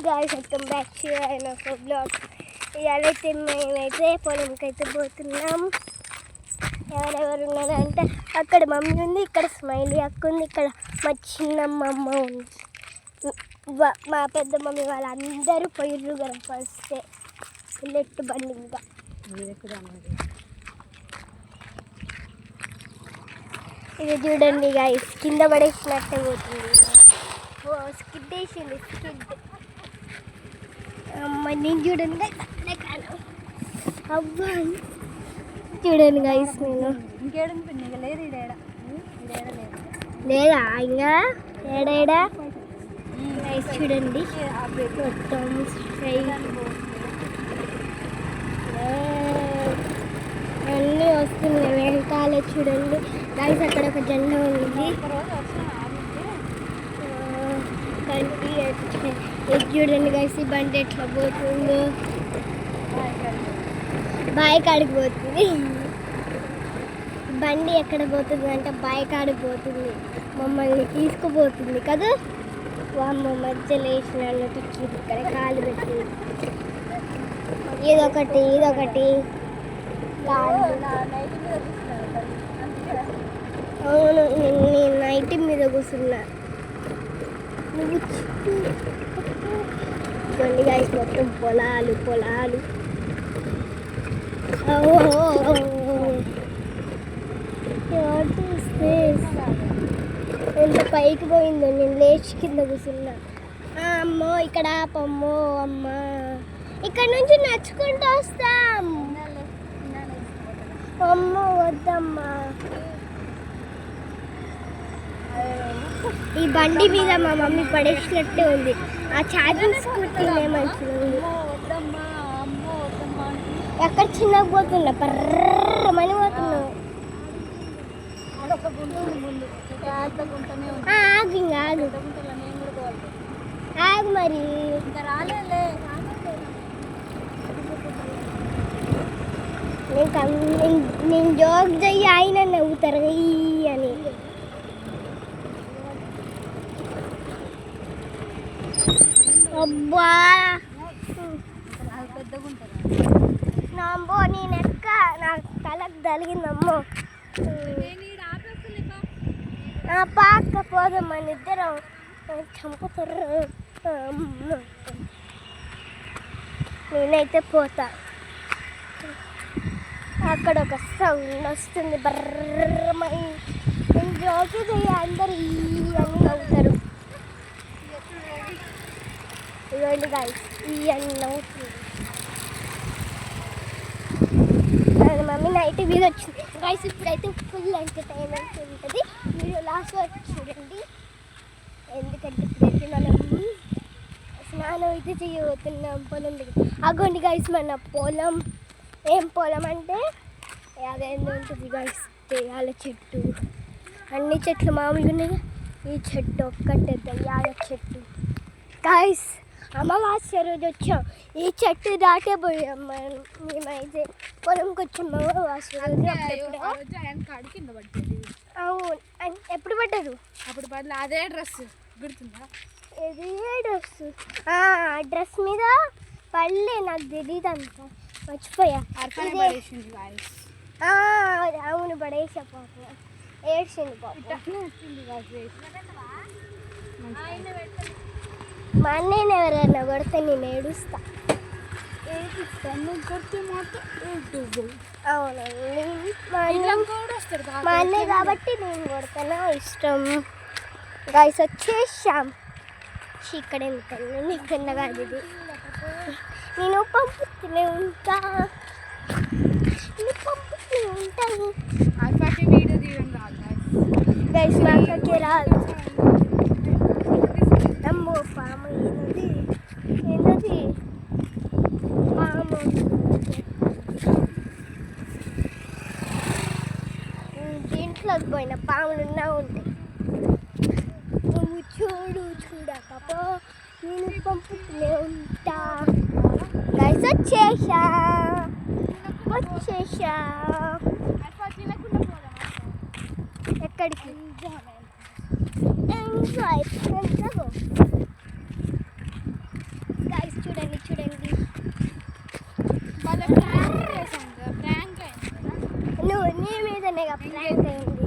guys, welcome back to another vlog. ఇవాళైతే మేమైతే పొలంకైతే పోతున్నాం. ఎవరెవరు ఉన్నారంటే అక్కడ మమ్మీ ఉంది, ఇక్కడ స్మైలీ అక్క ఉంది, ఇక్కడ మా చిన్నమ్మ ఉంది, మా పెద్ద మమ్మీ వాళ్ళందరూ పోయిర్రు కదా ఫస్టే లెట్టు బండి మీద. ఇది చూడండి గాయస్, కింద పడేసినట్టే పోతుంది. స్కిడ్ వేసింది, స్కిడ్. అమ్మ నేను చూడండి అబ్బా చూడండి గాయస్, నేను లేదా ఇంకా ఏడా గైస్ చూడండి మొత్తం అన్నీ వస్తున్నాయి వెనకాల. చూడండి గైస్, అక్కడ ఒక జెండా ఉంది. ఇది చూడండి గైస్, ఈ బండి ఎట్లా పోతుందో. బాయ్ కాడికి పోతుంది బండి. ఎక్కడ పోతుంది అంటే బాయ్ కాడికి పోతుంది, మమ్మల్ని తీసుకుపోతుంది కదా. అమ్మ మధ్యలో వేసిన అన్నట్టు ఇక్కడ కాలు పెట్టి ఇదొకటి అవును, నేను నైట్ మీద కూర్చున్నా. నువ్వు చూడండి గైస్, మొత్తం పొలాలు. ఎంత పైకి పోయిందో, నేను లేచి కింద కూర్చున్నా. అమ్మో ఇక్కడ ఆపమ్మో అమ్మ, ఇక్కడ నుంచి నడుచుకుంటూ వస్తాం. అమ్మో వద్దమ్మా. ఈ బండి మీద మా మమ్మీ పడేసినట్టే ఉంది. ఆ ఛార్జింగ్ స్కూటీనే మంచిగా ఉంది. ఎక్కడ చిన్నగా పోతున్నా, పర్రమని పోతున్నావు. ఆగు మరి. నేను జోక్ చెయ్యి, ఆయన నవ్వుతారు అని. అబ్బా నాంబో, నేను ఎక్క నా తలకు తలిగిందమ్మో. పాక పోదాం మన ఇద్దరం, చంపుతారు. నేనైతే పోతా. అక్కడ ఒక సౌండ్ వస్తుంది, బర్రమని. నేను జోకి చెయ్యి, అందరు ఈ అని నవ్వుతారు. ఇవ్వండి గాయస్, ఈ అని నవ్వుతుంది. మమ్మీ నైట్ వీడియో వచ్చింది గైస్. ఇప్పుడైతే ఫుల్ ఎంటర్టైన్మెంట్ ఉంటుంది. వీడియో లాస్ట్ వరకు చూడండి, ఎందుకంటే ఇప్పుడైతే మనం స్నానం అయితే చేయబోతున్నాం పొలం దగ్గర. అగోండి గైస్, మన పొలం. ఏం పొలం అంటే అదేందో ఉంటుంది గైస్, దెయ్యాల చెట్టు. అన్ని చెట్లు మామూలుగా ఉన్నాయి, ఈ చెట్టు ఒక్కటే దెయ్యాల చెట్టు గైస్. అమావాస్య రోజు వచ్చాం, ఈ చెట్టు దాటే పోయాం మనం. మేమైతే పొలంకి వచ్చాం అమావాస్య రోజు. అవును, ఎప్పుడు పడ్డారు? అప్పుడు పడలే. అదే డ్రెస్ గుర్తుందా? ఏ డ్రెస్? డ్రెస్ మీద పడలే, నాకు తెలియదు అంతా, మర్చిపోయా. అవును, పడేసా పాప, ఏడ్చింది పాప. మా అన్నయ్యని ఎవరైనా కొడితే నేను ఏడుస్తా. అవునండి, మా అన్నయ్య కాబట్టి నేను కొడతాను, ఇష్టం. గైస్ వచ్చేసాం. ఇక్కడ ఎందుకన్నా నీకన్నా కాదు, ఇది నేను పంపుతూనే ఉంటాను. గైస్ మా అక్కకి రాదు. అమ్మో పాము, ఏంటది పాము. దీంట్లోకి పోయిన పాములు ఉన్నా ఉంటాయి. నువ్వు చూడకపో, నేను పంపుతూనే ఉంటా. గైస్ వచ్చేసా. ఎక్కడికి? ఎంజాయ్. చూడండి. వాళ్ళ ప్రాంక్ చేశాను కదా, ప్రాంక్ అయింది కదా. నువ్వు నీ మీదనే ప్రాంక్ అయింది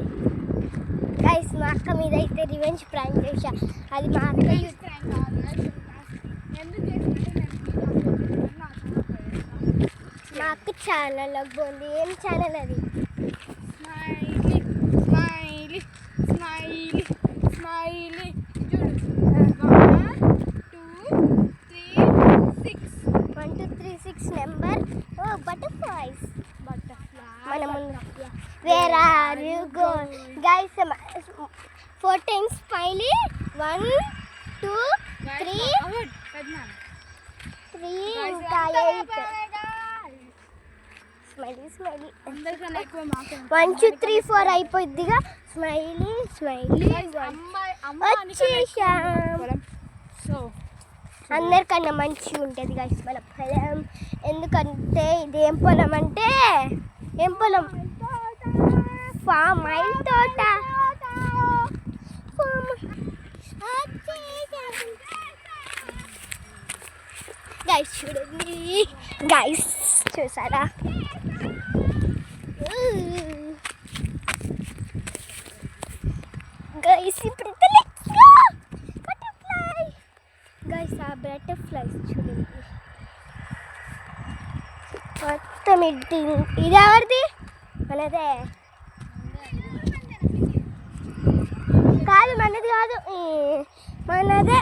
గైస్. మా అక్క మీద అయితే రివెంజ్ ప్రాంక్ చేశా. అది మా అక్క ప్రాంక్ కాదు, ఎందుకు చేసినట్టే మా అక్క ఛానల్లో పోంది. ఏం ఛానల్ అది? స్మైలీ స్మైలీ స్మైలీ స్మైలీ చూడు. 1 2 3 6 నెంబర్. Oh butterflies. మనము where are you going guys? 14 smiley. 1 2 3 ఇంకా 8 స్మైలీ స్మైలీ. అందరికన్నా ఎక్కువ మాకు 1 2 3 4 అయిపోద్దిగా. స్మైలీ స్మైలీ వచ్చేసాం. సో అందరికన్నా మంచిగా ఉంటుంది గైస్ మన పొలం. ఎందుకంటే ఇది ఏం పొలం అంటే, ఏం పొలం? ఫామ్ ఆయిల్ తోట. గైస్ చూడండి, గైస్ చూసారా? గైస్ ఇప్పుడు బటర్ఫ్లై. గైస్ ఆ బటర్ఫ్లైస్ చూడండి మొత్తం. ఇది ఎవరిది? మనదే కాదు, మనది కాదు, మనదే.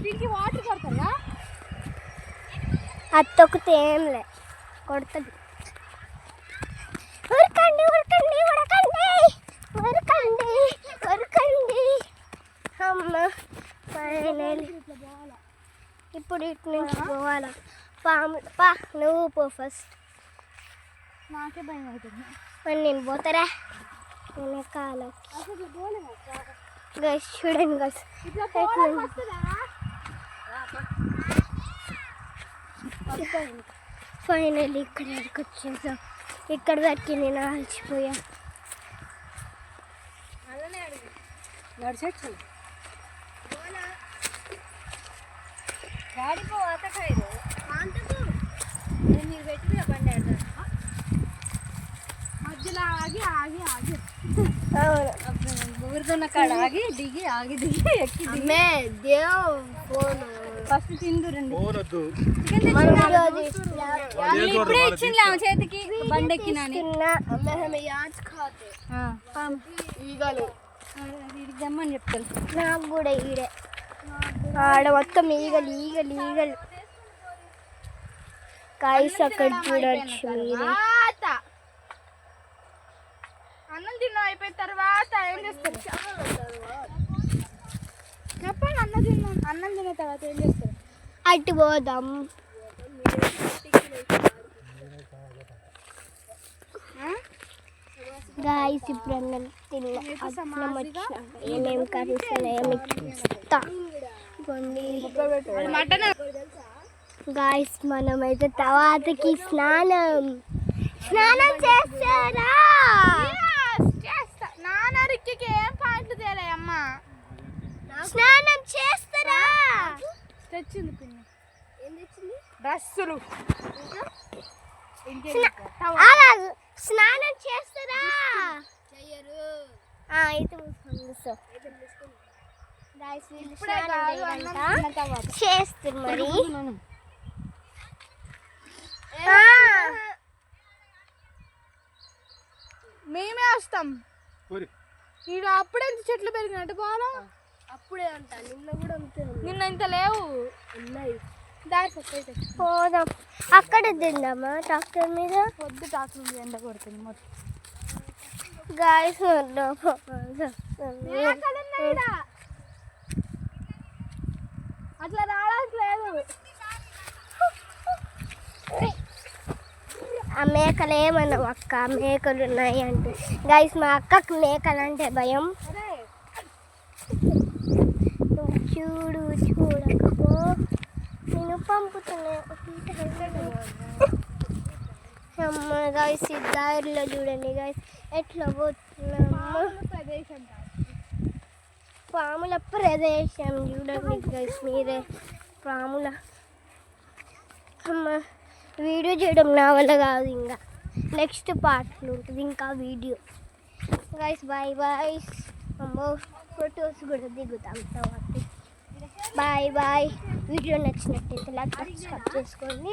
దీనికి వాటర్ కొడతారా? అది తొక్కితే ఏంలే, కొడుతుంది. ఉరకండి ఉరకండి ఉరకండి ఉరకండి ఉరకండి. అమ్మ ఫైనల్. ఇప్పుడు ఇటు నుంచి పోవాలా? పాము పా, నువ్వు పో ఫస్ట్. నాకే భయం అవుతుంది. మరి నేను పోతారా వెనకాల? గైస్ చూడండి గైస్, ఫైనల్ ఇక్కడ వరకు వచ్చేసాం. ఇక్కడ దానికి నేను ఆల్చిపోయా. మధ్యలో ఆగి ఆగి ఆగి ఊరిదన్న కాడ ఆగి దిగి ఆగి దిగి ఎక్కి అమ్మే దేవ్ ఫోన్ ఫస్ట్ తిందురండి. ఇప్పుడే ఇచ్చింది ఆమె చేతికి బండి ఎక్కినాని. దమ్మని చెప్తాను. నాకు కూడా ఈడే ఆడ మొత్తం ఈగలు ఈగలు ఈగలు. కాయస్ అక్కడ చూడొచ్చు మీరు. అన్నం తిన్నాం అయిపోయిన తర్వాత ఏం చేస్తారు చెప్పండి? అన్నం తిన్న తర్వాత ఏం చేస్తారు? అటు పోదాం. గాయస్ ఇప్పుడు అన్నం తిన్నా. అన్నం వచ్చినా ఏమేమి కర్రీస్ ఉన్నాయో మీకు ఇస్తా. మటన్ గాయస్ మనమైతే తర్వాతకి స్నానం చేస్తారా? చేస్తా. నాన్నరికి ఏం పాయింట్లు తేలే అమ్మ. స్నానం చేస్తారా? తెచ్చింది పిన్ని. ఏం తెచ్చింది? డ్రెస్సులు. స్నానం చేస్తారా? చెయ్యరు. అయితే చేస్తారు మరి. మేమే వస్తాం. ఈడ అప్పుడే ఇంత చెట్లు పెరిగినట్టు పోవాలా? అప్పుడే అంట. నిన్న కూడా నిన్న ఇంత లేవు. పోదాం. అక్కడ తిందామా ట్రాక్టర్ మీద? పొద్దు ట్రాక్టర్ మీద ఎండ కొడుతుంది మొత్తం. గాయస్ అట్లా రావడానికి లేదు. ఆ మేకలు ఏమన్నావు అక్క? మేకలు ఉన్నాయి అంటే. గైస్ మా అక్కకు మేకలు అంటే భయం. నువ్వు చూడకపో, నేను పంపుతున్నా. అమ్మ గైస్ ఈ దారిలో చూడండి గైస్ ఎట్లా పోతున్నాము. పాముల ప్రదేశం చూడండి గైస్ మీరే. పాముల అమ్మ వీడియో చేయడం నా వల్ల కాదు, ఇంకా నెక్స్ట్ పార్ట్లో ఉంటుంది ఇంకా వీడియో. Guys bye bye. అమ్మో ఫొటోస్ కూడా దిగుతాం తర్వాత. Bye bye. వీడియో నచ్చినట్టయితే లైక్ సబ్స్క్రైబ్ చేసుకోండి.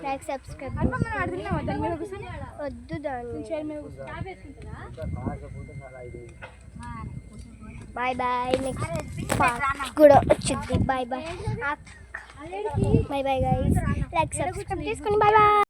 లైక్ సబ్స్క్రైబ్ వద్దు దాన్ని. Bye bye. నెక్స్ట్ పార్ట్ కూడా వచ్చింది. Bye bye. Bye bye guys. Like subscribe చేసుకోండి. Bye bye.